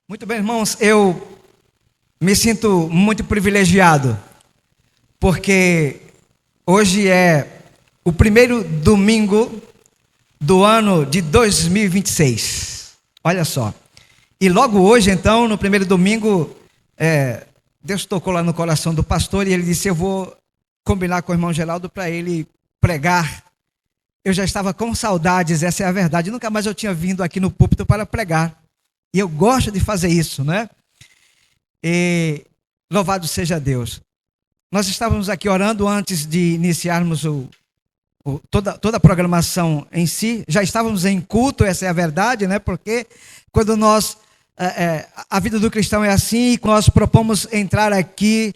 Muito bem, irmãos, eu me sinto muito privilegiado, porque hoje é o primeiro domingo do ano de 2026. Olha só. E logo hoje, então, no primeiro domingo, Deus tocou lá no coração do pastor e ele disse: eu vou combinar com o irmão Geraldo para ele pregar. Eu já estava com saudades, essa é a verdade. Nunca mais eu tinha vindo aqui no púlpito para pregar. E eu gosto de fazer isso, né? E louvado seja Deus. Nós estávamos aqui orando antes de iniciarmos toda a programação em si. Já estávamos em culto, essa é a verdade, né? Porque quando nós... a vida do cristão é assim, e nós propomos entrar aqui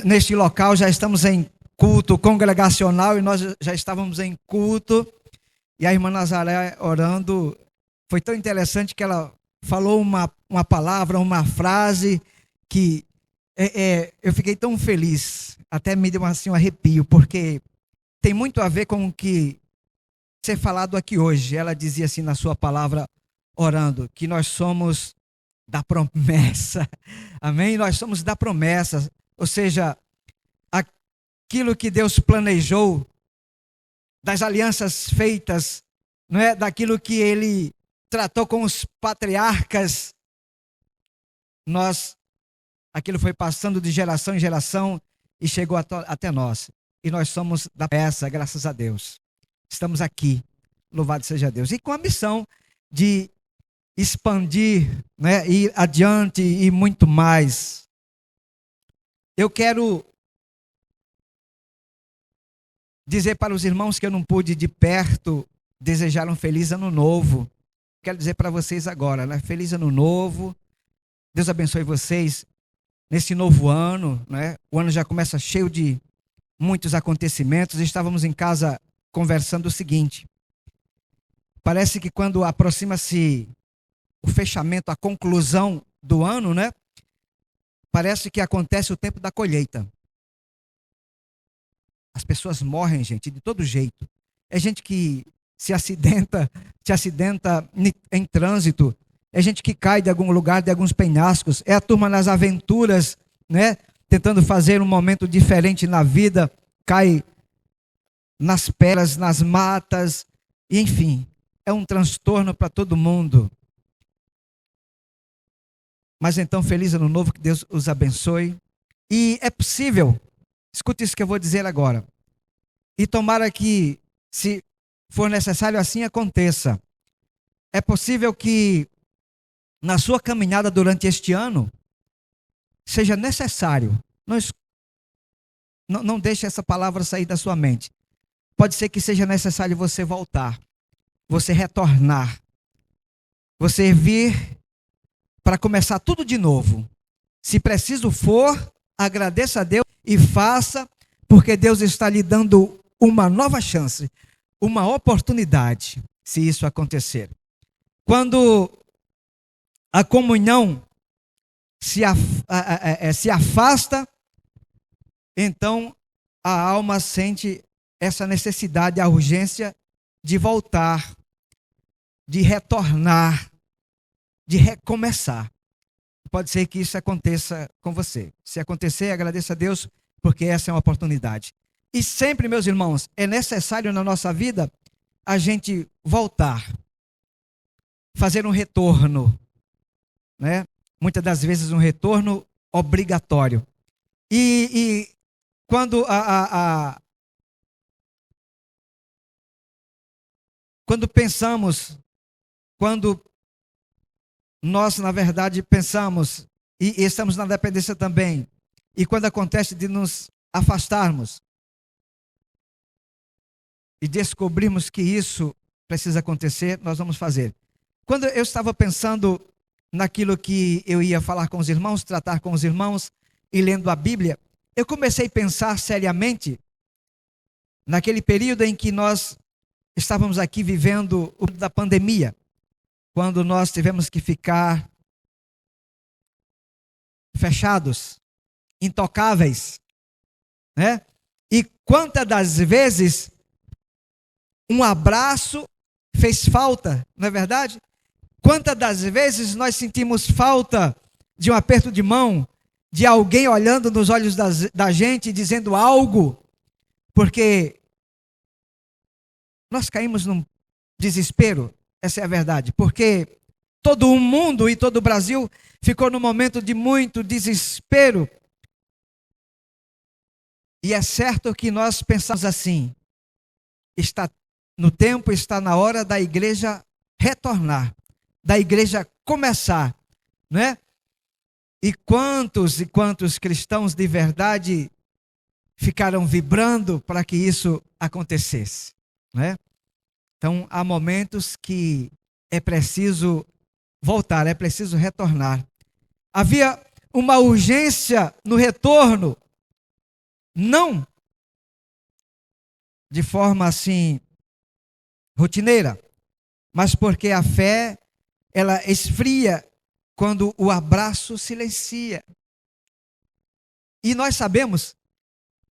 neste local, já estamos em culto congregacional e nós já estávamos em culto. E a irmã Nazaré orando, foi tão interessante que ela falou uma palavra, uma frase que eu fiquei tão feliz, até me deu assim um arrepio, porque tem muito a ver com o que ser falado aqui hoje. Ela dizia assim na sua palavra, orando, que nós somos da promessa, amém? Nós somos da promessa, ou seja, aquilo que Deus planejou, das alianças feitas, não é? Daquilo que Ele tratou com os patriarcas, aquilo foi passando de geração em geração e chegou até nós. E nós somos da peça, graças a Deus. Estamos aqui, louvado seja Deus. E com a missão de expandir, né, ir adiante e muito mais. Eu quero dizer para os irmãos que eu não pude de perto desejar um feliz ano novo. Quero dizer para vocês agora, né? Feliz ano novo. Deus abençoe vocês nesse novo ano, né? O ano já começa cheio de muitos acontecimentos. Estávamos em casa conversando o seguinte: parece que quando aproxima-se o fechamento, a conclusão do ano, né? Parece que acontece o tempo da colheita. As pessoas morrem, gente, de todo jeito. É gente que se acidenta em trânsito. É gente que cai de algum lugar, de alguns penhascos. É a turma nas aventuras, né? Tentando fazer um momento diferente na vida. Cai nas pedras, nas matas. E, enfim, é um transtorno para todo mundo. Mas então, feliz ano novo, que Deus os abençoe. E é possível, escute isso que eu vou dizer agora. E tomara que, se for necessário, assim aconteça. É possível que na sua caminhada durante este ano seja necessário, não deixe essa palavra sair da sua mente. Pode ser que seja necessário você voltar, você retornar, você vir para começar tudo de novo. Se preciso for, agradeça a Deus e faça, porque Deus está lhe dando uma nova chance, uma oportunidade, se isso acontecer. Quando a comunhão se afasta, então a alma sente essa necessidade, a urgência de voltar, de retornar, de recomeçar. Pode ser que isso aconteça com você. Se acontecer, agradeça a Deus, porque essa é uma oportunidade. E sempre, meus irmãos, é necessário na nossa vida a gente voltar, fazer um retorno, né? Muitas das vezes um retorno obrigatório. E quando quando nós, na verdade, pensamos e estamos na dependência também, e quando acontece de nos afastarmos e descobrimos que isso precisa acontecer, nós vamos fazer. Quando eu estava pensando naquilo que eu ia falar com os irmãos, tratar com os irmãos e lendo a Bíblia, eu comecei a pensar seriamente naquele período em que nós estávamos aqui vivendo o da pandemia, quando nós tivemos que ficar fechados, intocáveis, né? E quantas das vezes um abraço fez falta, não é verdade? Quantas das vezes nós sentimos falta de um aperto de mão, de alguém olhando nos olhos da gente, dizendo algo, porque nós caímos num desespero, essa é a verdade, porque todo o mundo e todo o Brasil ficou num momento de muito desespero. E é certo que nós pensamos assim, está no tempo, está na hora da igreja retornar, da igreja começar, né? E quantos cristãos de verdade ficaram vibrando para que isso acontecesse, né? Então, há momentos que é preciso voltar, é preciso retornar. Havia uma urgência no retorno, não de forma assim rotineira, mas porque a fé, ela esfria quando o abraço silencia. E nós sabemos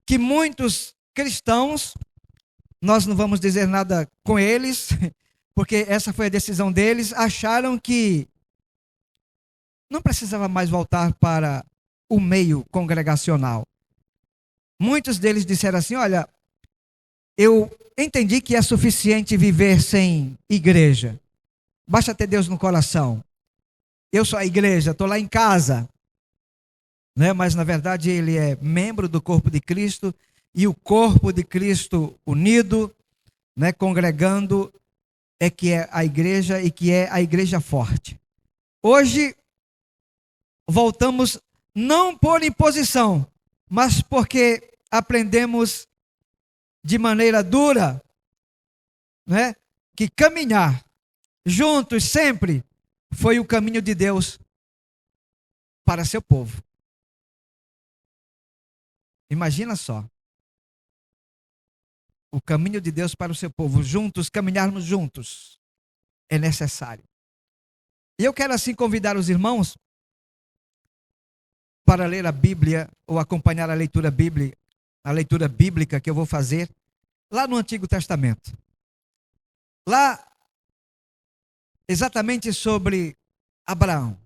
que muitos cristãos, nós não vamos dizer nada com eles, porque essa foi a decisão deles, acharam que não precisava mais voltar para o meio congregacional. Muitos deles disseram assim: olha, eu entendi que é suficiente viver sem igreja. Basta ter Deus no coração. Eu sou a igreja, estou lá em casa. Né? Mas na verdade ele é membro do corpo de Cristo, e o corpo de Cristo unido, né, congregando, é que é a igreja e que é a igreja forte. Hoje voltamos não por imposição, mas porque aprendemos de maneira dura, né, que caminhar juntos sempre foi o caminho de Deus para seu povo. Imagina só. O caminho de Deus para o seu povo, juntos, caminharmos juntos, é necessário. E eu quero assim convidar os irmãos para ler a Bíblia, ou acompanhar a leitura bíblica que eu vou fazer, lá no Antigo Testamento. Lá, exatamente sobre Abraão,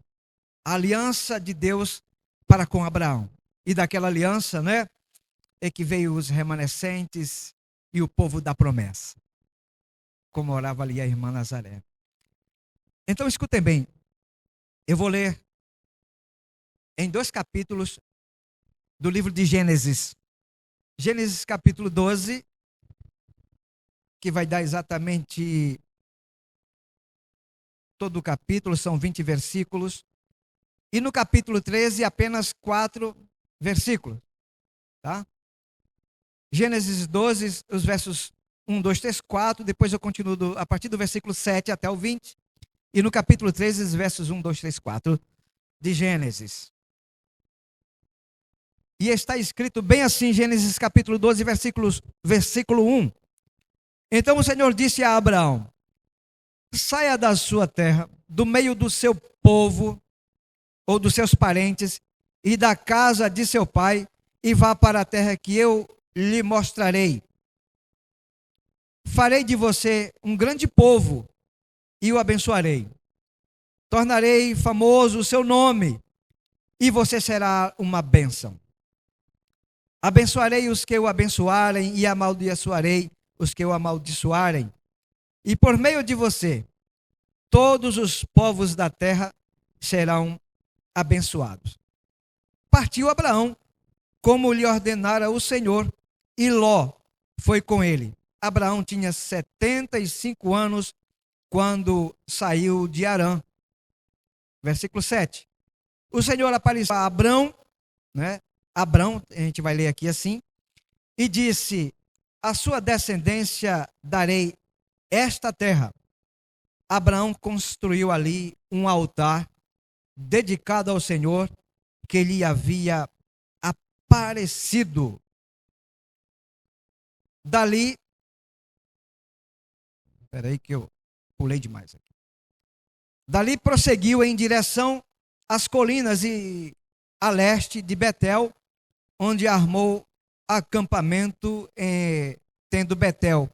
a aliança de Deus para com Abraão. E daquela aliança, né, é que veio os remanescentes e o povo da promessa, como orava ali a irmã Nazaré. Então escutem bem, eu vou ler em 2 capítulos do livro de Gênesis. Gênesis capítulo 12, que vai dar exatamente todo o capítulo, são 20 versículos. E no capítulo 13, apenas 4 versículos. Tá? Gênesis 12, os versos 1, 2, 3, 4. Depois eu continuo a partir do versículo 7 até o 20. E no capítulo 13, os versos 1, 2, 3, 4 de Gênesis. E está escrito bem assim, Gênesis capítulo 12, versículo 1. Então o Senhor disse a Abraão: saia da sua terra, do meio do seu povo, ou dos seus parentes, e da casa de seu pai, e vá para a terra que eu lhe mostrarei. Farei de você um grande povo, e o abençoarei. Tornarei famoso o seu nome, e você será uma bênção. Abençoarei os que o abençoarem, e amaldiçoarei os que o amaldiçoarem. E por meio de você, todos os povos da terra serão abençoados. Partiu Abraão, como lhe ordenara o Senhor, e Ló foi com ele. Abraão tinha 75 anos quando saiu de Harã. Versículo 7. O Senhor apareceu a Abrão, né? Abrão, a gente vai ler aqui assim, e disse: a sua descendência darei esta terra. Abraão construiu ali um altar dedicado ao Senhor, que lhe havia aparecido. Dali, espera aí que eu pulei demais aqui. Dali prosseguiu em direção às colinas e a leste de Betel, onde armou acampamento, tendo Betel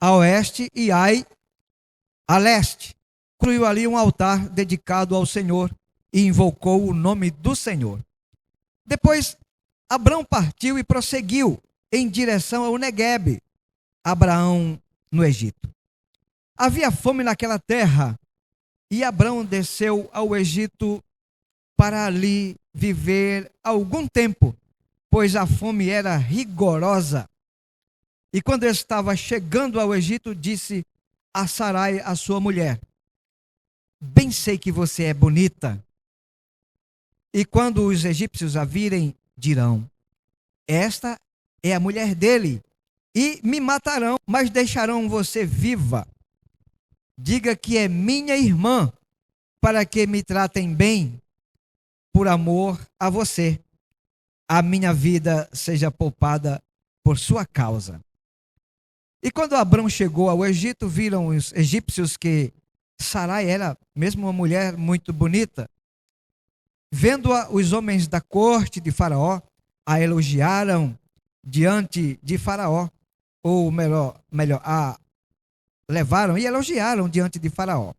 a oeste e Ai a leste. construiu ali um altar dedicado ao Senhor e invocou o nome do Senhor. Depois, Abrão partiu e prosseguiu em direção ao Neguebe, Abraão no Egito. Havia fome naquela terra e Abrão desceu ao Egito para ali viver algum tempo, pois a fome era rigorosa. E quando estava chegando ao Egito, disse a Sarai, a sua mulher: bem sei que você é bonita. E quando os egípcios a virem, dirão: esta é a mulher dele, e me matarão, mas deixarão você viva. Diga que é minha irmã, para que me tratem bem, por amor a você. A minha vida seja poupada por sua causa. E quando Abrão chegou ao Egito, viram os egípcios que Sarai era mesmo uma mulher muito bonita. Vendo-a, os homens da corte de Faraó a elogiaram diante de Faraó, ou melhor, a levaram e elogiaram diante de Faraó.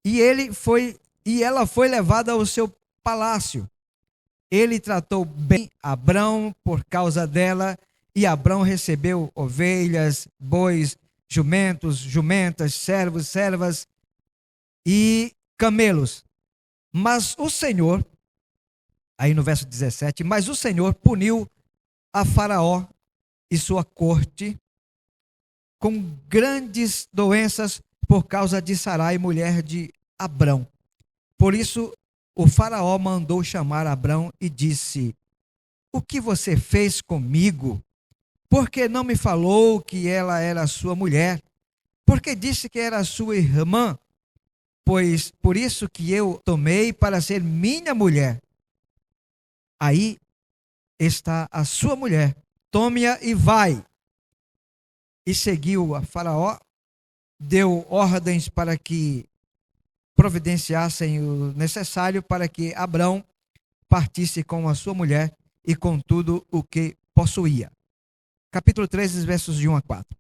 E ela foi levada ao seu palácio. Ele tratou bem Abrão por causa dela, e Abrão recebeu ovelhas, bois, jumentos, jumentas, servos, servas e camelos. Mas o Senhor, aí no verso 17, mas o Senhor puniu a Faraó e sua corte com grandes doenças por causa de Sarai, mulher de Abrão. Por isso, o Faraó mandou chamar Abrão e disse: o que você fez comigo? Por que não me falou que ela era sua mulher? Porque disse que era sua irmã? Pois por isso que eu tomei para ser minha mulher. Aí está a sua mulher. Tome-a e vai. E seguiu a Faraó, deu ordens para que providenciassem o necessário para que Abrão partisse com a sua mulher e com tudo o que possuía. Capítulo 13, versos de 1 a 4.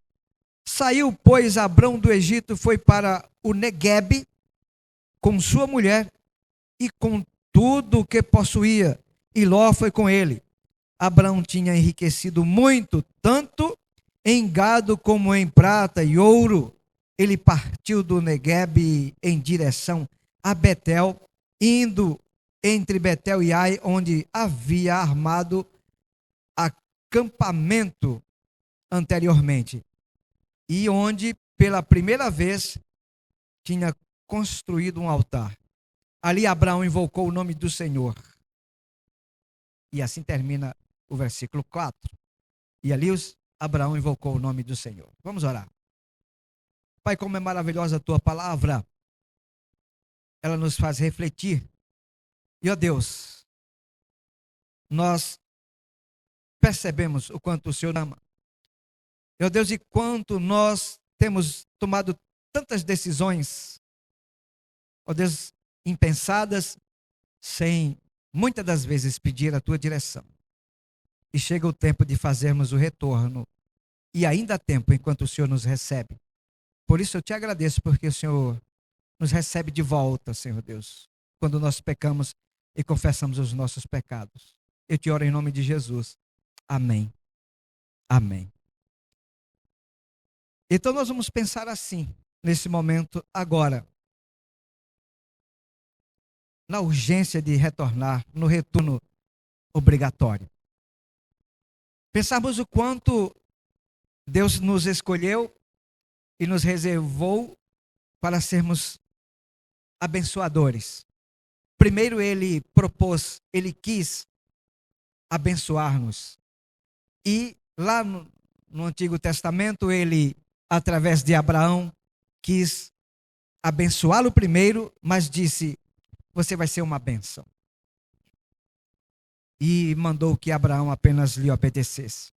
Saiu, pois, Abrão do Egito, foi para o Neguebe com sua mulher e com tudo o que possuía, e Ló foi com ele. Abrão tinha enriquecido muito, tanto em gado como em prata e ouro. Ele partiu do Neguebe em direção a Betel, indo entre Betel e Ai, onde havia armado acampamento anteriormente, e onde pela primeira vez tinha construído um altar. Ali Abraão invocou o nome do Senhor. E assim termina o versículo 4. E ali Abraão invocou o nome do Senhor. Vamos orar. Pai, como é maravilhosa a tua palavra. Ela nos faz refletir. E ó Deus, nós percebemos o quanto o Senhor ama. Meu Deus, e quanto nós temos tomado tantas decisões, ó Deus, impensadas, sem muitas das vezes pedir a tua direção. E chega o tempo de fazermos o retorno, e ainda há tempo enquanto o Senhor nos recebe. Por isso eu te agradeço, porque o Senhor nos recebe de volta, Senhor Deus, quando nós pecamos e confessamos os nossos pecados. Eu te oro em nome de Jesus. Amém. Amém. Então nós vamos pensar assim, nesse momento agora, na urgência de retornar, no retorno obrigatório. Pensarmos o quanto Deus nos escolheu e nos reservou para sermos abençoadores. Primeiro ele propôs, ele quis abençoar-nos. E lá no Antigo Testamento, ele, através de Abraão, quis abençoá-lo primeiro, mas disse: você vai ser uma bênção. E mandou que Abraão apenas lhe obedecesse.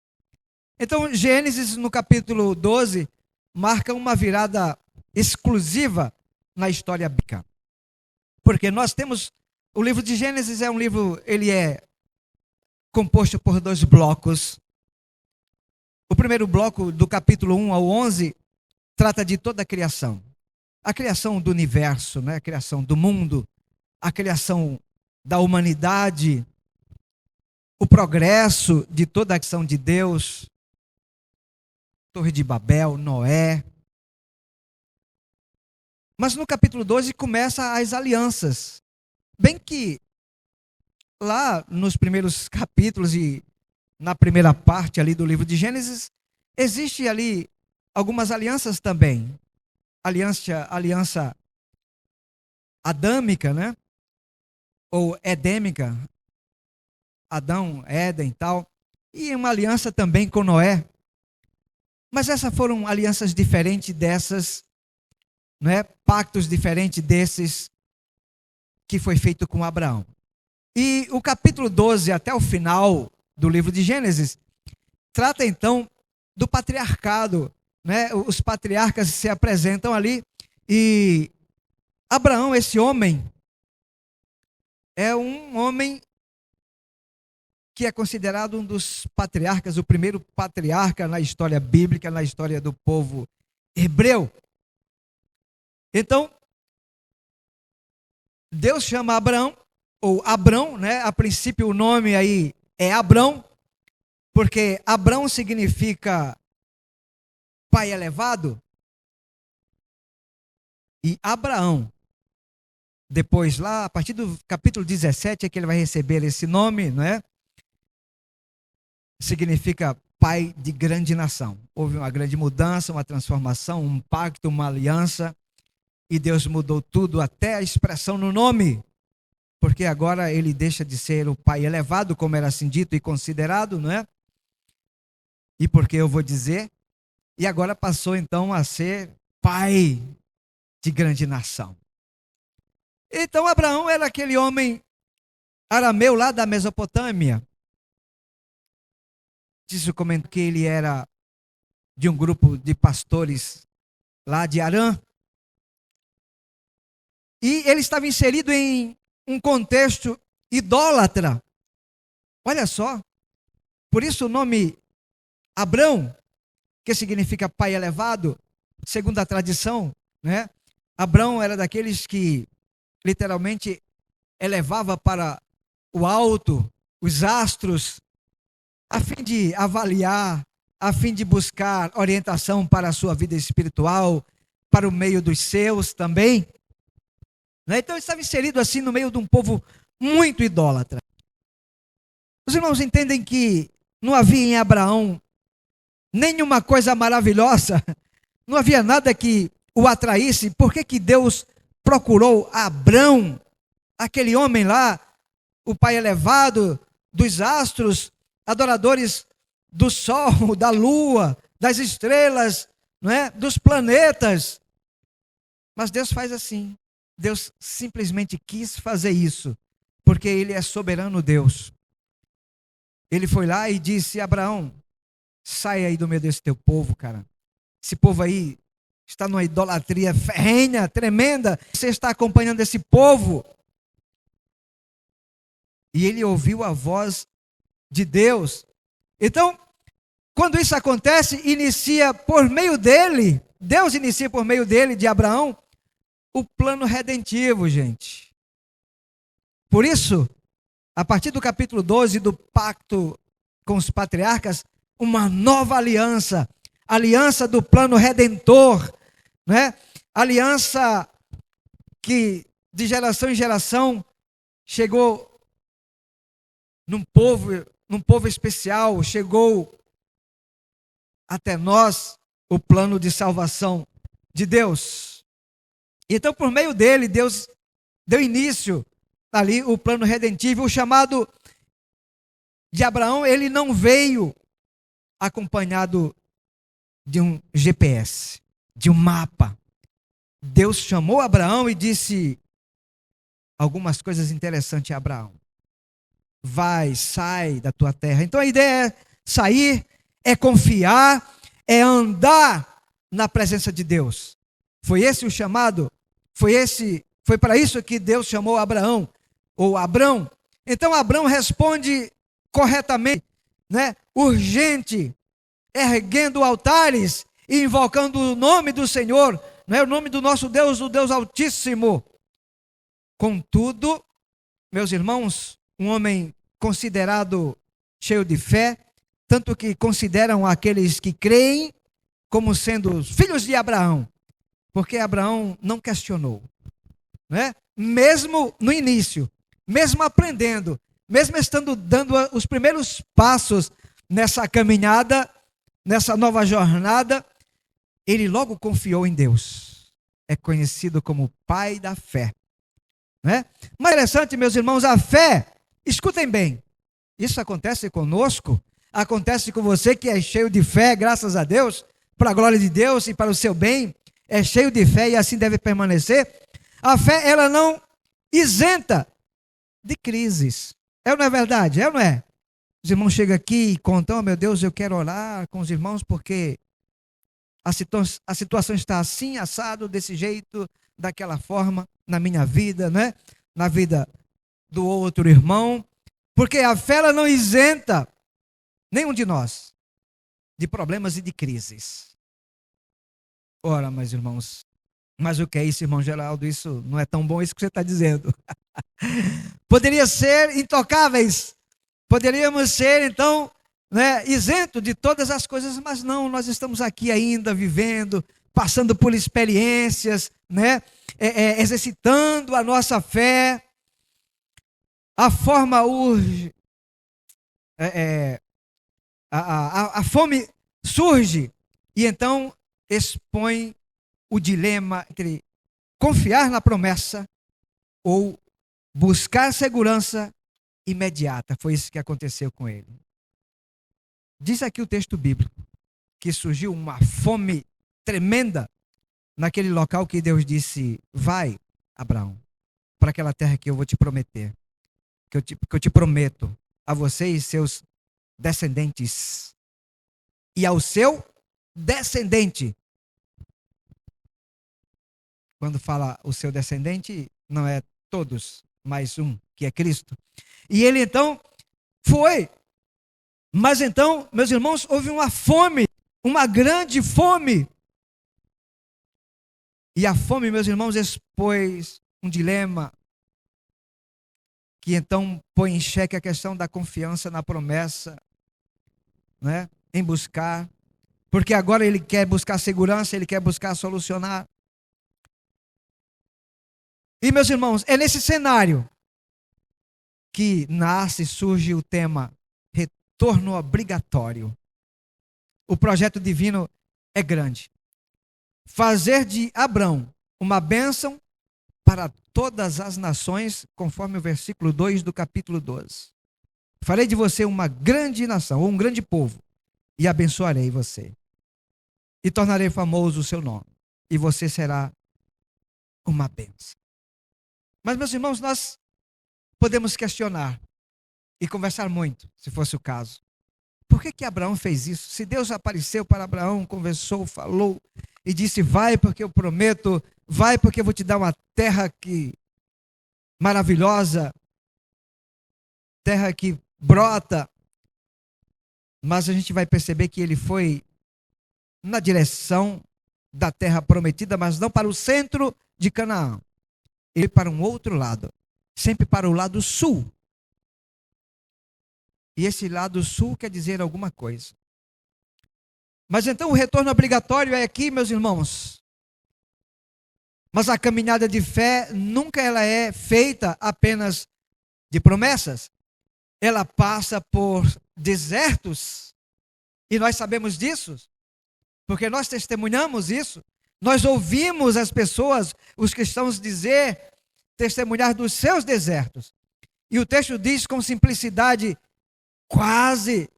Então, Gênesis, no capítulo 12, marca uma virada exclusiva na história bíblica. Porque nós temos, o livro de Gênesis é um livro, ele é composto por 2 blocos. O primeiro bloco, do capítulo 1 ao 11, trata de toda a criação. a criação do universo, né? A criação do mundo, a criação da humanidade, o progresso de toda a ação de Deus, Torre de Babel, Noé. Mas no capítulo 12 começa as alianças. Bem que lá nos primeiros capítulos e na primeira parte ali do livro de Gênesis, existe ali algumas alianças também. Aliança adâmica, né? Ou edêmica. Adão, Éden e tal. E uma aliança também com Noé. Mas essas foram alianças diferentes dessas, né? Pactos diferentes desses que foi feito com Abraão. E o capítulo 12 até o final do livro de Gênesis trata então do patriarcado, né? Os patriarcas se apresentam ali e Abraão, esse homem, é um homem que é considerado um dos patriarcas, o primeiro patriarca na história bíblica, na história do povo hebreu. Então, Deus chama Abraão, ou Abrão, né? A princípio o nome aí é Abrão, porque Abrão significa pai elevado. E Abraão, depois lá, a partir do capítulo 17 é que ele vai receber esse nome, né? Significa pai de grande nação. Houve uma grande mudança, uma transformação, um pacto, uma aliança, e Deus mudou tudo, até a expressão no nome, porque agora ele deixa de ser o pai elevado, como era assim dito e considerado, não é? E porque eu vou dizer, e agora passou então a ser pai de grande nação. Então Abraão era aquele homem arameu lá da Mesopotâmia. Diz o comentário que ele era de um grupo de pastores lá de Arã. E ele estava inserido em um contexto idólatra. Olha só. Por isso o nome Abrão, que significa pai elevado, segundo a tradição, né? Abrão era daqueles que literalmente elevava para o alto os astros, a fim de avaliar, a fim de buscar orientação para a sua vida espiritual, para o meio dos seus também. Então ele estava inserido assim no meio de um povo muito idólatra. Os irmãos entendem que não havia em Abraão nenhuma coisa maravilhosa, não havia nada que o atraísse. Por que Deus procurou Abrão, aquele homem lá, o pai elevado dos astros, adoradores do sol, da lua, das estrelas, não é? Dos planetas? Mas Deus faz assim. Deus simplesmente quis fazer isso, porque Ele é soberano Deus. Ele foi lá e disse: Abraão, sai aí do meio desse teu povo, cara. Esse povo aí está numa idolatria ferrenha, tremenda. Você está acompanhando esse povo. E ele ouviu a voz de Deus. Então, quando isso acontece, inicia por meio dele, Deus inicia por meio dele, de Abraão, o plano redentivo, gente. Por isso, a partir do capítulo 12 do pacto com os patriarcas, uma nova aliança, aliança do plano redentor, né? Aliança que de geração em geração chegou num povo especial, chegou até nós o plano de salvação de Deus. Então, por meio dele, Deus deu início ali o plano redentivo. O chamado de Abraão, ele não veio acompanhado de um GPS, de um mapa. Deus chamou Abraão e disse algumas coisas interessantes a Abraão. Vai, sai da tua terra. Então a ideia é sair, é confiar, é andar na presença de Deus. Foi esse o chamado? Foi para isso que Deus chamou Abraão, ou Abrão. Então Abrão responde corretamente, né? Urgente, erguendo altares e invocando o nome do Senhor, não é o nome do nosso Deus, o Deus Altíssimo. Contudo, meus irmãos, um homem considerado cheio de fé, tanto que consideram aqueles que creem como sendo os filhos de Abraão, porque Abraão não questionou, né? Mesmo no início, mesmo aprendendo, mesmo estando dando os primeiros passos nessa caminhada, nessa nova jornada, ele logo confiou em Deus. É conhecido como pai da fé, né? Mas interessante, meus irmãos, a fé, escutem bem, isso acontece conosco, acontece com você que é cheio de fé, graças a Deus, para a glória de Deus e para o seu bem, é cheio de fé e assim deve permanecer. A fé, ela não isenta de crises. É ou não é verdade? É ou não é? Os irmãos chegam aqui e contam, oh, meu Deus, eu quero orar com os irmãos porque a situação está assim, assado, desse jeito, daquela forma, na minha vida, né? Na vida do outro irmão. Porque a fé, ela não isenta nenhum de nós de problemas e de crises. Ora, meus irmãos, mas o que é isso, irmão Geraldo? Isso não é tão bom isso que você está dizendo. Poderia ser intocáveis, poderíamos ser então, né, isento de todas as coisas, mas não, nós estamos aqui ainda vivendo, passando por experiências, né, exercitando a nossa fé. A forma urge, a fome surge e então expõe o dilema entre confiar na promessa ou buscar segurança imediata. Foi isso que aconteceu com ele. Diz aqui o texto bíblico que surgiu uma fome tremenda naquele local que Deus disse: vai, Abraão, para aquela terra que eu vou te prometer, que eu te prometo a você e seus descendentes e ao seu descendente. Quando fala o seu descendente, não é todos, mas um, que é Cristo. E ele então foi. Mas então, meus irmãos, houve uma fome, uma grande fome. E a fome, meus irmãos, expôs um dilema que então põe em xeque a questão da confiança na promessa, né? Em buscar. Porque agora ele quer buscar segurança, ele quer buscar solucionar. E, meus irmãos, é nesse cenário que nasce, surge o tema retorno obrigatório. O projeto divino é grande. Fazer de Abrão uma bênção para todas as nações, conforme o versículo 2 do capítulo 12. Farei de você uma grande nação, ou um grande povo, e abençoarei você. E tornarei famoso o seu nome, e você será uma bênção. Mas, meus irmãos, nós podemos questionar e conversar muito, se fosse o caso. Por que Abraão fez isso? Se Deus apareceu para Abraão, conversou, falou e disse: vai porque eu prometo, vai porque eu vou te dar uma terra maravilhosa, terra que brota. Mas a gente vai perceber que ele foi na direção da terra prometida, mas não para o centro de Canaã. Ele para um outro lado, sempre para o lado sul. E esse lado sul quer dizer alguma coisa. Mas então o retorno obrigatório é aqui, meus irmãos. Mas a caminhada de fé nunca ela é feita apenas de promessas. Ela passa por desertos. E nós sabemos disso, porque nós testemunhamos isso. Nós ouvimos as pessoas, os cristãos testemunhar dos seus desertos. E o texto diz com simplicidade quase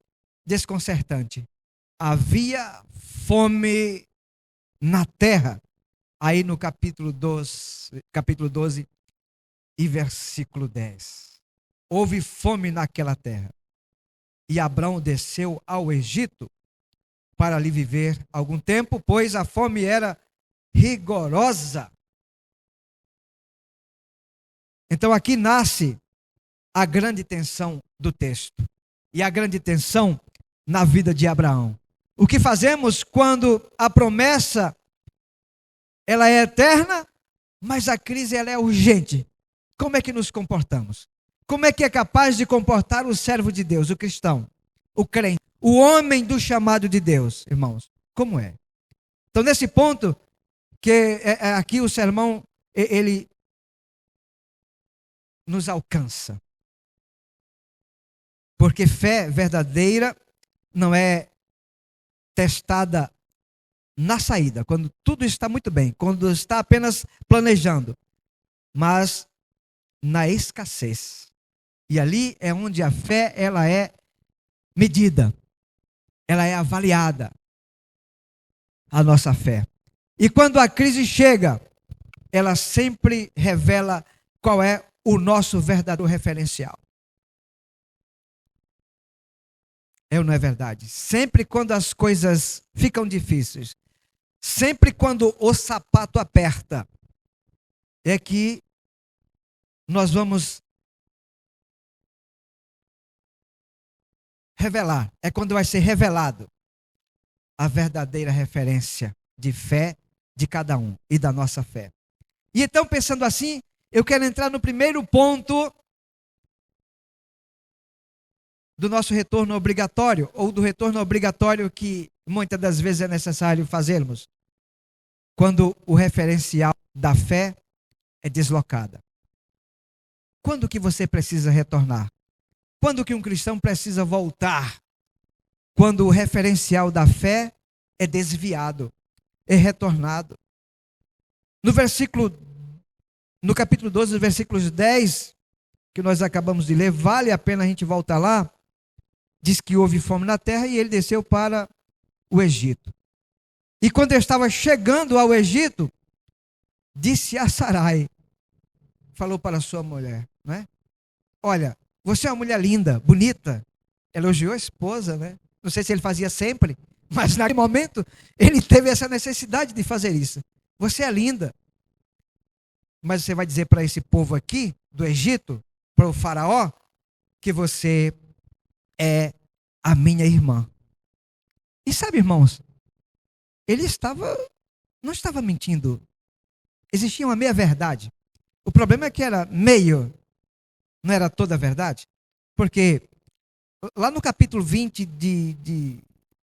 desconcertante: havia fome na terra. Aí no capítulo 12 e versículo 10. Houve fome naquela terra. E Abrão desceu ao Egito para ali viver algum tempo, pois a fome era rigorosa. Então aqui nasce a grande tensão do texto. E a grande tensão na vida de Abraão. O que fazemos quando a promessa ela é eterna, mas a crise ela é urgente. Como é que nos comportamos? Como é que é capaz de comportar o servo de Deus, o cristão, o crente, o homem do chamado de Deus, irmãos? Como é? Então, nesse ponto, que aqui o sermão, ele nos alcança. Porque fé verdadeira não é testada na saída, quando tudo está muito bem, quando está apenas planejando, mas na escassez. E ali é onde a fé ela é medida, ela é avaliada, a nossa fé. E quando a crise chega, ela sempre revela qual é o nosso verdadeiro referencial. É ou não é verdade? Sempre quando as coisas ficam difíceis, sempre quando o sapato aperta, é que nós vamos revelar, é quando vai ser revelado a verdadeira referência de fé de cada um e da nossa fé. E então, pensando assim, eu quero entrar no primeiro ponto do nosso retorno obrigatório, ou do retorno obrigatório que muitas das vezes é necessário fazermos, quando o referencial da fé é deslocada. Quando que você precisa retornar? Quando que um cristão precisa voltar? Quando o referencial da fé é desviado, é retornado. No capítulo 12, versículos 10, que nós acabamos de ler, vale a pena a gente voltar lá, diz que houve fome na terra e ele desceu para o Egito. E quando ele estava chegando ao Egito, disse a Sarai, falou para a sua mulher, né? Olha, você é uma mulher linda, bonita. Elogiou a esposa, né? Não sei se ele fazia sempre, mas naquele momento ele teve essa necessidade de fazer isso. Você é linda. Mas você vai dizer para esse povo aqui, do Egito, para o faraó, que você é a minha irmã. E sabe, irmãos, ele não estava mentindo. Existia uma meia verdade. O problema é que era meio, não era toda a verdade. Porque lá no capítulo 20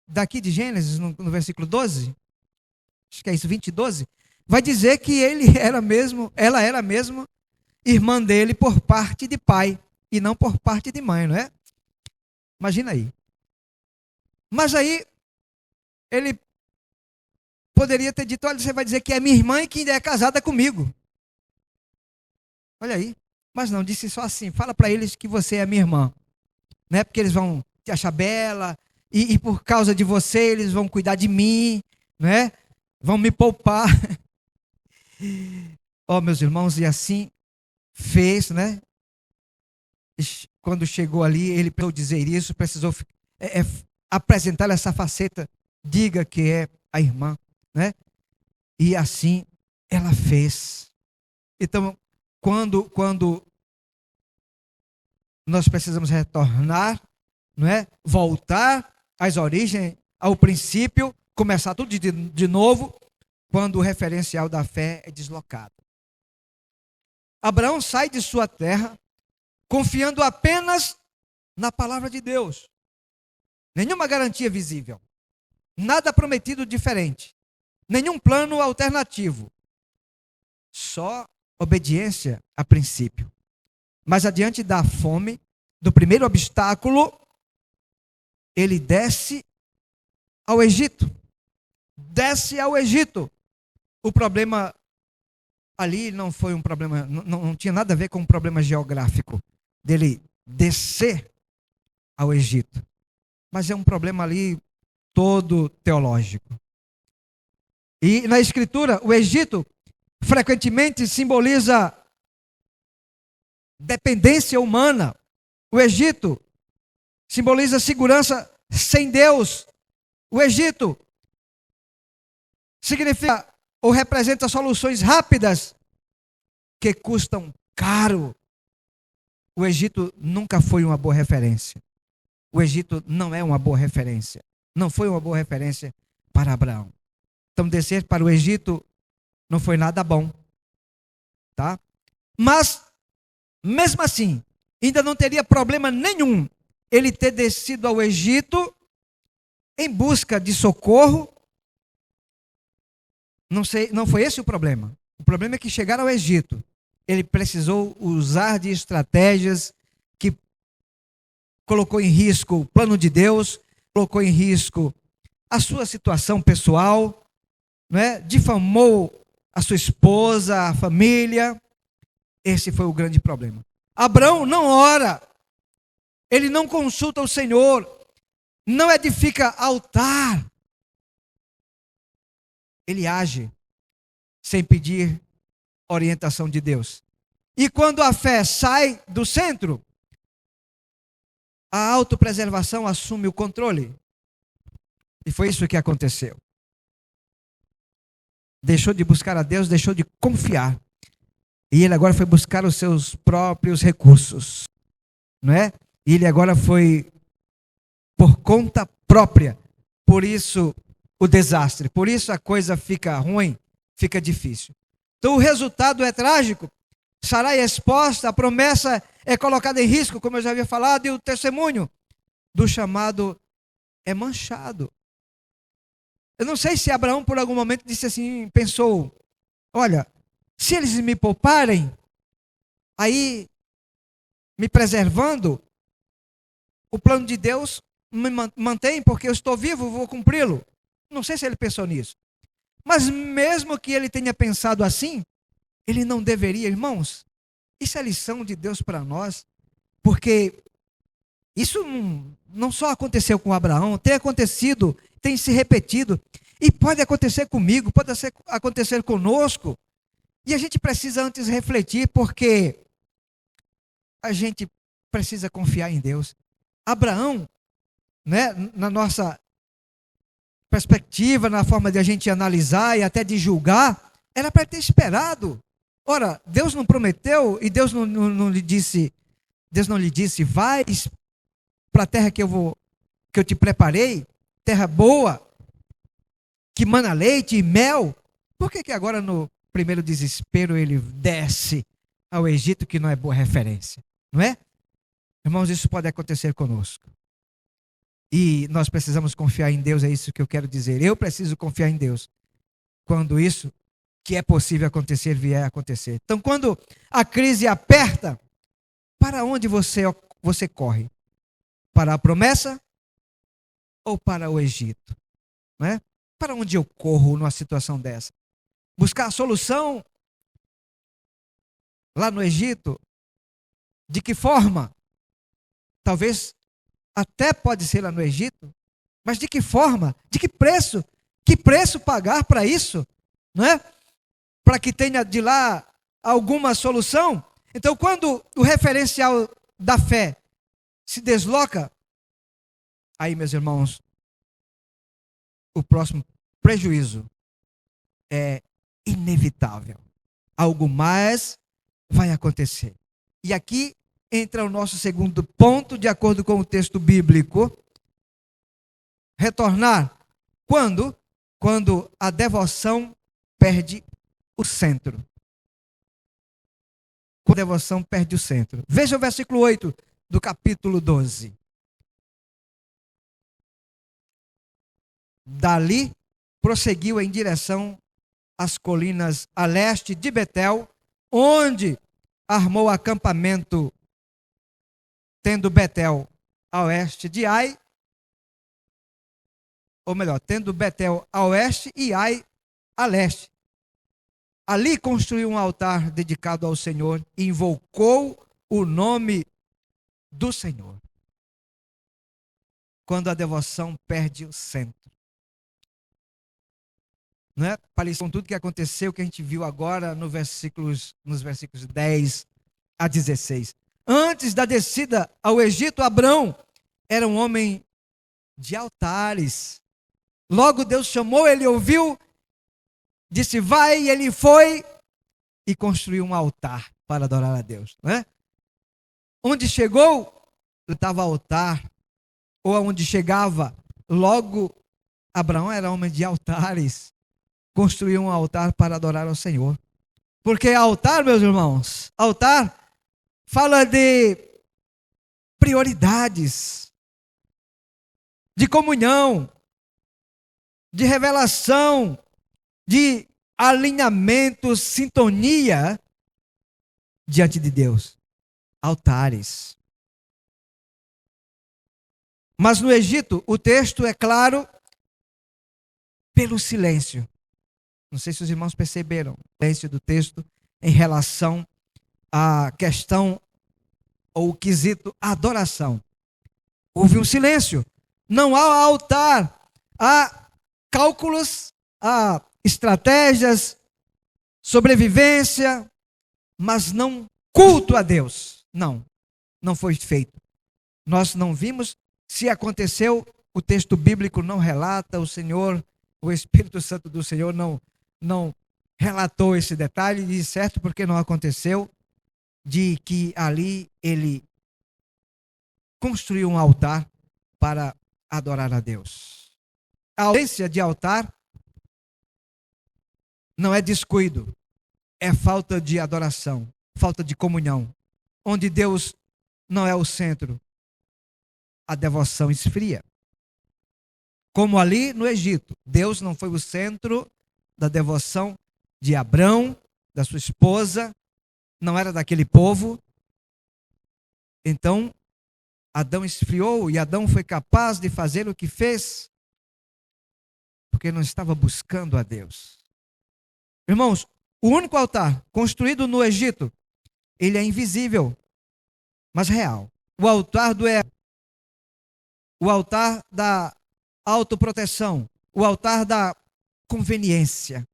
daqui de Gênesis, no versículo 12, acho que é isso, 20 e 12, vai dizer que ela era mesmo irmã dele por parte de pai e não por parte de mãe, não é? Imagina aí. Mas aí ele poderia ter dito, olha, você vai dizer que é minha irmã e que ainda é casada comigo. Olha aí. Mas não, disse só assim, fala para eles que você é minha irmã. Né? Porque eles vão te achar bela e por causa de você eles vão cuidar de mim, né? Vão me poupar. Ó, meus irmãos, e assim fez, né? Quando chegou ali, ele precisou dizer isso, precisou apresentar essa faceta, diga que é a irmã, né? E assim ela fez. Então, quando nós precisamos retornar, não é? Voltar às origens, ao princípio, começar tudo de novo, quando o referencial da fé é deslocado. Abraão sai de sua terra, confiando apenas na palavra de Deus. Nenhuma garantia visível. Nada prometido diferente. Nenhum plano alternativo. Só obediência a princípio. Mas adiante da fome, do primeiro obstáculo, ele desce ao Egito. Desce ao Egito. O problema ali não foi um problema, não tinha nada a ver com um problema geográfico, dele descer ao Egito. Mas é um problema ali todo teológico. E na Escritura, o Egito frequentemente simboliza dependência humana. O Egito simboliza segurança sem Deus. O Egito significa ou representa soluções rápidas que custam caro. O Egito nunca foi uma boa referência. O Egito não é uma boa referência. Não foi uma boa referência para Abraão. Então, descer para o Egito Não foi nada bom, tá? Mas, mesmo assim, ainda não teria problema nenhum ele ter descido ao Egito em busca de socorro. Não foi esse o problema. O problema é que chegaram ao Egito, ele precisou usar de estratégias que colocou em risco o plano de Deus, colocou em risco a sua situação pessoal, né? Difamou a sua esposa, a família. Esse foi o grande problema. Abraão não ora, ele não consulta o Senhor, não edifica altar. Ele age sem pedir orientação de Deus. E quando a fé sai do centro, a autopreservação assume o controle. E foi isso que aconteceu. Deixou de buscar a Deus, deixou de confiar. E ele agora foi buscar os seus próprios recursos, não é? E ele agora foi por conta própria. Por isso o desastre, por isso a coisa fica ruim, fica difícil. Então o resultado é trágico. Sarai é exposta, a promessa é colocada em risco, como eu já havia falado, e o testemunho do chamado é manchado. Eu não sei se Abraão por algum momento disse assim, pensou, olha, se eles me pouparem, aí me preservando, o plano de Deus me mantém, porque eu estou vivo, vou cumpri-lo. Não sei se ele pensou nisso. Mas mesmo que ele tenha pensado assim, ele não deveria, irmãos. Isso é lição de Deus para nós, porque isso não só aconteceu com Abraão, tem acontecido, tem se repetido, e pode acontecer comigo, pode acontecer conosco. E a gente precisa antes refletir, porque a gente precisa confiar em Deus. Abraão, né, na nossa perspectiva, na forma de a gente analisar e até de julgar, era para ter esperado. Ora, Deus não prometeu e Deus não lhe disse, vai para a terra que eu te preparei, terra boa, que mana leite e mel. Por que agora no primeiro desespero ele desce ao Egito, que não é boa referência, não é? Irmãos, isso pode acontecer conosco. E nós precisamos confiar em Deus, é isso que eu quero dizer. Eu preciso confiar em Deus quando isso que é possível acontecer vier a acontecer. Então, quando a crise aperta, para onde você corre? Para a promessa ou para o Egito? Não é? Para onde eu corro numa situação dessa? Buscar a solução lá no Egito? De que forma? Talvez até pode ser lá no Egito, mas de que forma? De que preço? Que preço pagar para isso? Não é? Para que tenha de lá alguma solução? Então, quando o referencial da fé se desloca, aí, meus irmãos, o próximo prejuízo é inevitável. Algo mais vai acontecer. E aqui entra o nosso segundo ponto, de acordo com o texto bíblico. Retornar. Quando? Quando a devoção perde o centro. Quando a devoção perde o centro. Veja o versículo 8 do capítulo 12. Dali, prosseguiu em direção às colinas a leste de Betel, onde armou acampamento, tendo Betel a oeste de Ai, ou melhor, tendo Betel a oeste e Ai a leste. Ali construiu um altar dedicado ao Senhor e invocou o nome do Senhor. Quando a devoção perde o centro. Não é? Parecido com tudo que aconteceu, que a gente viu agora nos versículos 10 a 16. Antes da descida ao Egito, Abrão era um homem de altares. Logo Deus chamou, ele ouviu, disse vai, e ele foi e construiu um altar para adorar a Deus. Não é? Onde chegou, estava altar, ou aonde chegava, logo Abraão era homem de altares. construiu um altar para adorar ao Senhor. Porque altar, meus irmãos, altar fala de prioridades, de comunhão, de revelação, de alinhamento, sintonia diante de Deus. Altares. Mas no Egito, o texto é claro pelo silêncio. Não sei se os irmãos perceberam o silêncio do texto em relação à questão ou o quesito adoração. Houve um silêncio. Não há altar. Há cálculos, há estratégias, sobrevivência, mas não culto a Deus. Não foi feito. Nós não vimos. Se aconteceu, o texto bíblico não relata, o Espírito Santo do Senhor não relatou esse detalhe, e certo porque não aconteceu, de que ali ele construiu um altar para adorar a Deus. A ausência de altar não é descuido, é falta de adoração, falta de comunhão. Onde Deus não é o centro, a devoção esfria. Como ali no Egito, Deus não foi o centro da devoção de Abrão, da sua esposa, não era daquele povo. Então, Adão esfriou e Adão foi capaz de fazer o que fez, porque não estava buscando a Deus. Irmãos, o único altar construído no Egito, ele é invisível, mas real. O altar do ego, o altar da autoproteção, o altar da conveniência.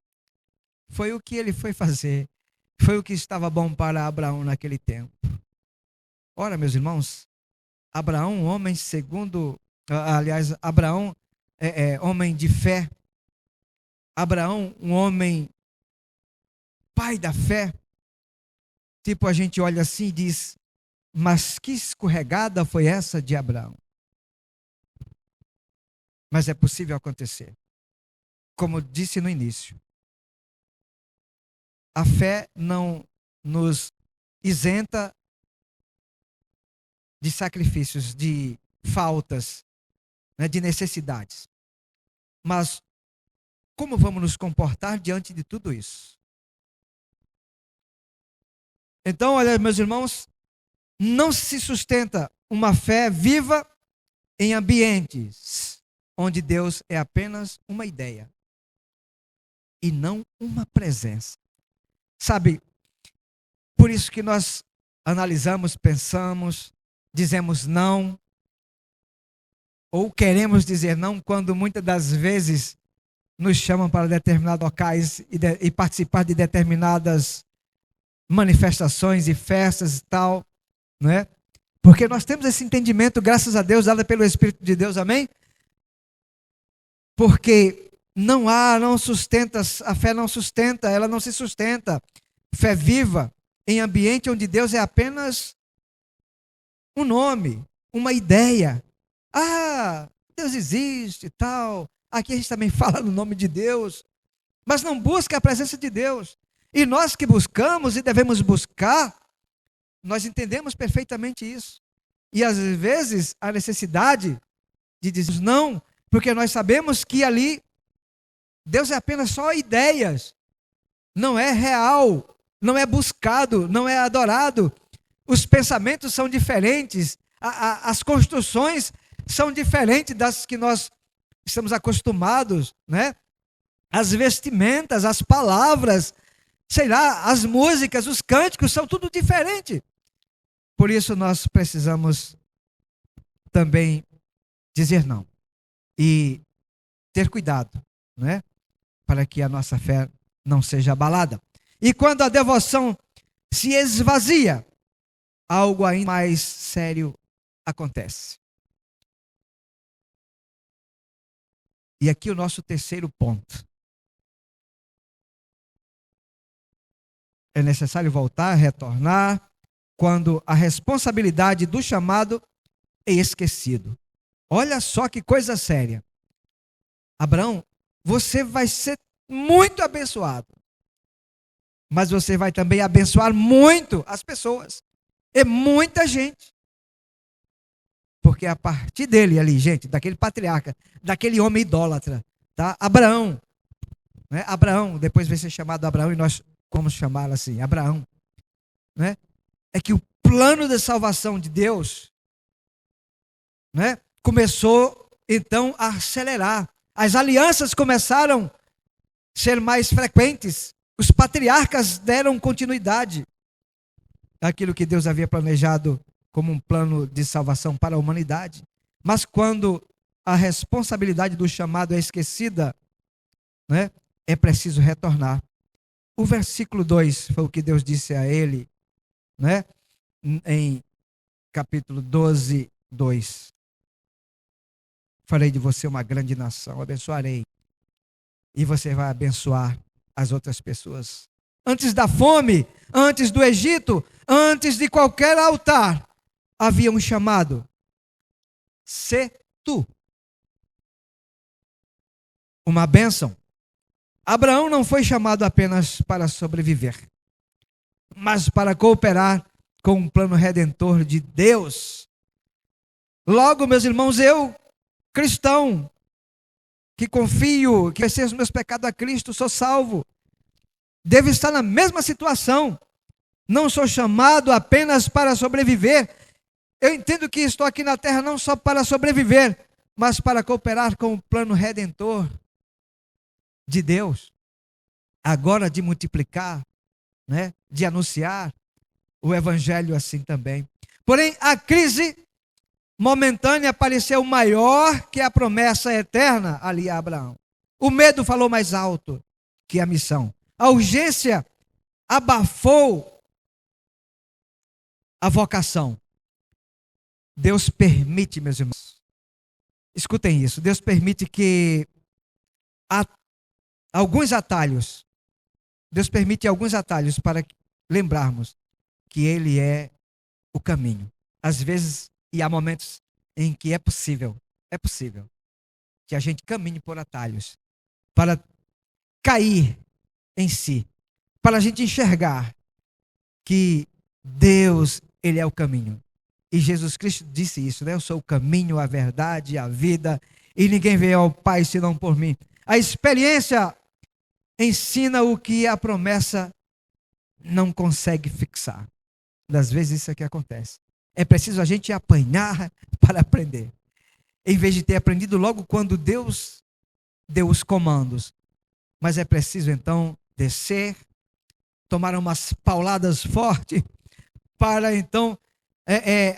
Foi o que ele foi fazer. Foi o que estava bom para Abraão naquele tempo. Ora, meus irmãos, Abraão, homem segundo, Abraão homem de fé. Abraão, um homem pai da fé. Tipo, a gente olha assim e diz, mas que escorregada foi essa de Abraão? Mas é possível acontecer. Como disse no início, a fé não nos isenta de sacrifícios, de faltas, né, de necessidades. Mas como vamos nos comportar diante de tudo isso? Então, olha, meus irmãos, não se sustenta uma fé viva em ambientes onde Deus é apenas uma ideia e não uma presença. Sabe, por isso que nós analisamos, pensamos, dizemos não, ou queremos dizer não, quando muitas das vezes nos chamam para determinados locais e participar de determinadas manifestações e festas e tal, não é? Porque nós temos esse entendimento, graças a Deus, dado pelo Espírito de Deus, amém? Porque não sustenta, a fé não sustenta, ela não se sustenta. Fé viva em ambiente onde Deus é apenas um nome, uma ideia. Ah, Deus existe e tal. Aqui a gente também fala no nome de Deus, mas não busca a presença de Deus. E nós que buscamos e devemos buscar, nós entendemos perfeitamente isso. E às vezes a necessidade de dizer não, porque nós sabemos que ali Deus é apenas só ideias, não é real, não é buscado, não é adorado. Os pensamentos são diferentes, as construções são diferentes das que nós estamos acostumados, né? As vestimentas, as palavras, sei lá, as músicas, os cânticos, são tudo diferente. Por isso nós precisamos também dizer não e ter cuidado, né? Para que a nossa fé não seja abalada. E quando a devoção se esvazia, algo ainda mais sério acontece. E aqui o nosso terceiro ponto. É necessário voltar, retornar, quando a responsabilidade do chamado é esquecido. Olha só que coisa séria. Abraão, você vai ser muito abençoado. Mas você vai também abençoar muito as pessoas. E muita gente. Porque a partir dele ali, gente, daquele patriarca, daquele homem idólatra, tá? Abraão, né? Abraão, depois vai ser chamado Abraão e nós vamos chamá-lo assim, Abraão, né? É que o plano de salvação de Deus, né, começou então a acelerar. As alianças começaram a ser mais frequentes. Os patriarcas deram continuidade àquilo que Deus havia planejado como um plano de salvação para a humanidade. Mas quando a responsabilidade do chamado é esquecida, né, é preciso retornar. O versículo 2 foi o que Deus disse a ele, né, em capítulo 12, 2. Farei de você uma grande nação, abençoarei. E você vai abençoar as outras pessoas. Antes da fome, antes do Egito, antes de qualquer altar, havia um chamado: sê tu uma bênção. Abraão não foi chamado apenas para sobreviver, mas para cooperar com um plano redentor de Deus. Logo, meus irmãos, eu, cristão, que confio, que exerço os meus pecados a Cristo, sou salvo, devo estar na mesma situação. Não sou chamado apenas para sobreviver. Eu entendo que estou aqui na terra não só para sobreviver, mas para cooperar com o plano redentor de Deus. Agora de multiplicar, né, de anunciar o evangelho assim também. Porém, a crise momentânea pareceu maior que a promessa eterna ali a Abraão. O medo falou mais alto que a missão. A urgência abafou a vocação. Deus permite, meus irmãos, escutem isso, Deus permite que alguns atalhos, Deus permite alguns atalhos para lembrarmos que Ele é o caminho. Às vezes, e há momentos em que é possível que a gente caminhe por atalhos, para cair em si, para a gente enxergar que Deus, Ele é o caminho. E Jesus Cristo disse isso, né? Eu sou o caminho, a verdade e a vida, e ninguém veio ao Pai senão por mim. A experiência ensina o que a promessa não consegue fixar. Das vezes isso é que acontece. É preciso a gente apanhar para aprender. Em vez de ter aprendido logo quando Deus deu os comandos. Mas é preciso então descer, tomar umas pauladas fortes, para então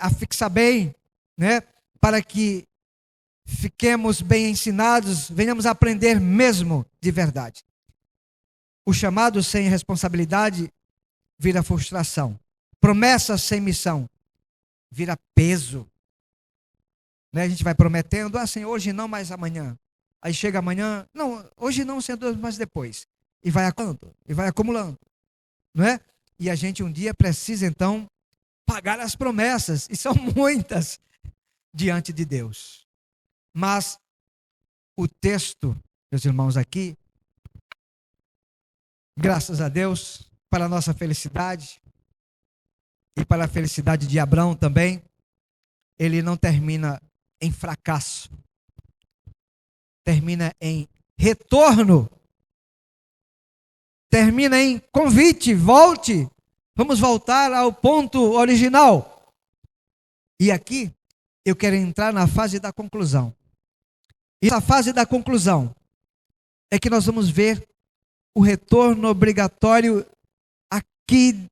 afixar bem, né? Para que fiquemos bem ensinados, venhamos a aprender mesmo de verdade. O chamado sem responsabilidade vira frustração. Promessa sem missão vira peso. Né? A gente vai prometendo, assim, hoje não, mas amanhã. Aí chega amanhã, não, hoje não, Senhor, mas depois. E vai acumulando. Não é? E a gente um dia precisa, então, pagar as promessas. E são muitas diante de Deus. Mas o texto, meus irmãos, aqui, graças a Deus, para a nossa felicidade, e para a felicidade de Abraão também, ele não termina em fracasso. Termina em retorno. Termina em convite, volte. Vamos voltar ao ponto original. E aqui, eu quero entrar na fase da conclusão. E essa fase da conclusão é que nós vamos ver o retorno obrigatório aqui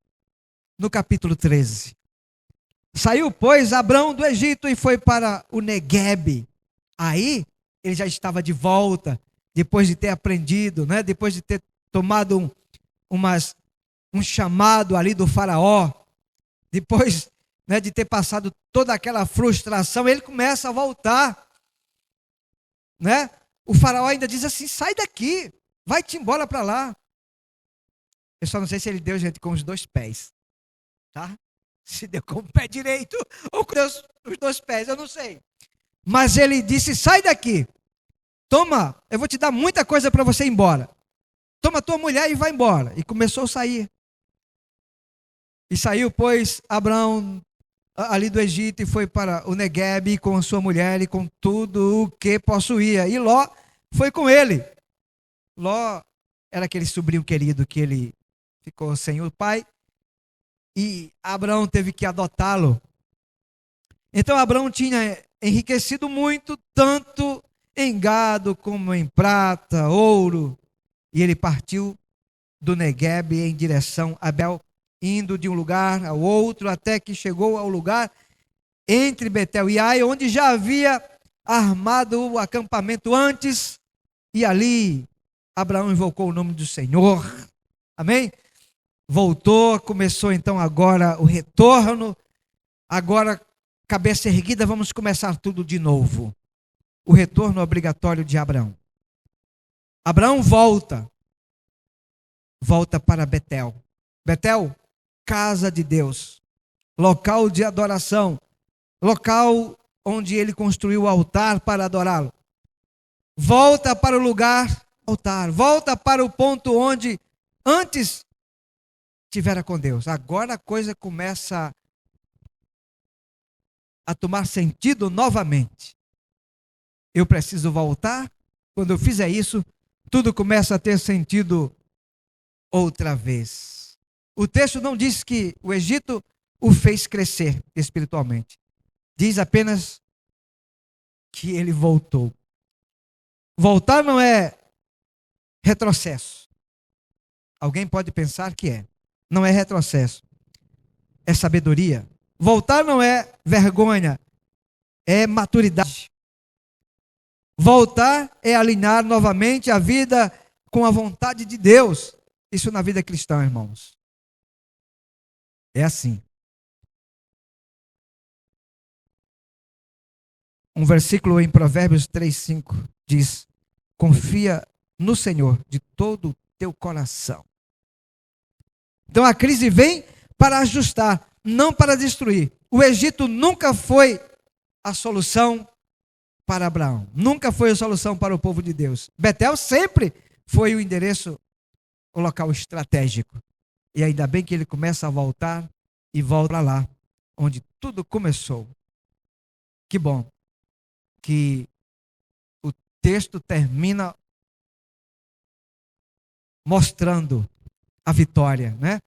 no capítulo 13. Saiu, pois, Abrão do Egito e foi para o Neguebe. Aí, ele já estava de volta, depois de ter aprendido, né? Depois de ter tomado um chamado ali do faraó, depois, né, de ter passado toda aquela frustração, ele começa a voltar. Né? O faraó ainda diz assim, sai daqui, vai-te embora para lá. Eu só não sei se ele deu, gente, com os dois pés. Tá? Se deu com o pé direito ou com os dois pés, eu não sei. Mas ele disse, sai daqui. Toma, eu vou te dar muita coisa para você ir embora. toma tua mulher e vai embora. E começou a sair. E saiu, pois, Abraão ali do Egito e foi para o Neguebe com a sua mulher e com tudo o que possuía. E Ló foi com ele. Ló era aquele sobrinho querido que ele ficou sem o pai. E Abraão teve que adotá-lo. Então Abraão tinha enriquecido muito, tanto em gado como em prata, ouro. E ele partiu do Neguebe em direção a Betel, indo de um lugar ao outro, até que chegou ao lugar entre Betel e Ai, onde já havia armado o acampamento antes, e ali Abraão invocou o nome do Senhor. Amém? Voltou, começou então agora o retorno, agora cabeça erguida, vamos começar tudo de novo. O retorno obrigatório de Abraão. Abraão volta para Betel. Betel, casa de Deus, local de adoração, local onde ele construiu o altar para adorá-lo. Volta para o lugar altar, volta para o ponto onde antes estivera com Deus. Agora a coisa começa a tomar sentido novamente. Eu preciso voltar. Quando eu fizer isso, tudo começa a ter sentido outra vez. O texto não diz que o Egito o fez crescer espiritualmente. Diz apenas que ele voltou. Voltar não é retrocesso. Alguém pode pensar que é. Não é retrocesso. É sabedoria. Voltar não é vergonha. É maturidade. Voltar é alinhar novamente a vida com a vontade de Deus. Isso na vida cristã, irmãos. É assim. Um versículo em Provérbios 3:5 diz: confia no Senhor de todo o teu coração. Então a crise vem para ajustar, não para destruir. O Egito nunca foi a solução para Abraão. Nunca foi a solução para o povo de Deus. Betel sempre foi o endereço, o local estratégico. E ainda bem que ele começa a voltar e volta lá, onde tudo começou. Que bom que o texto termina mostrando a vitória, né?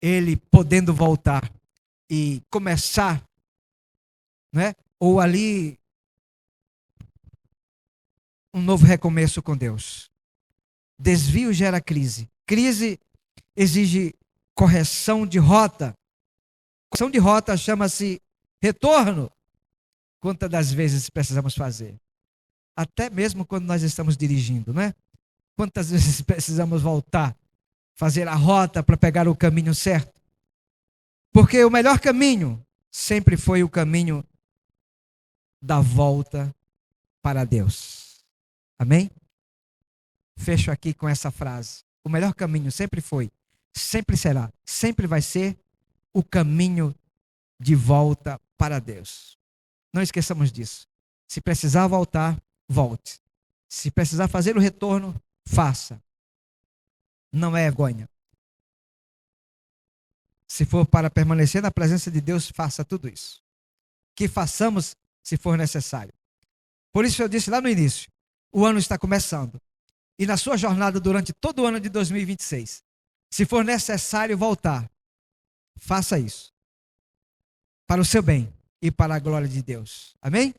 Ele podendo voltar e começar, né? Ou ali um novo recomeço com Deus. Desvio gera crise. Crise exige correção de rota. Correção de rota chama-se retorno. Quantas das vezes precisamos fazer? Até mesmo quando nós estamos dirigindo, né? Quantas vezes precisamos voltar, fazer a rota para pegar o caminho certo? Porque o melhor caminho sempre foi o caminho da volta para Deus. Amém? Fecho aqui com essa frase. O melhor caminho sempre foi, sempre será, sempre vai ser o caminho de volta para Deus. Não esqueçamos disso. Se precisar voltar, volte. Se precisar fazer o retorno, faça. Não é vergonha. Se for para permanecer na presença de Deus, faça tudo isso. Que façamos se for necessário. Por isso eu disse lá no início, o ano está começando. E na sua jornada durante todo o ano de 2026, se for necessário voltar, faça isso. Para o seu bem e para a glória de Deus. Amém?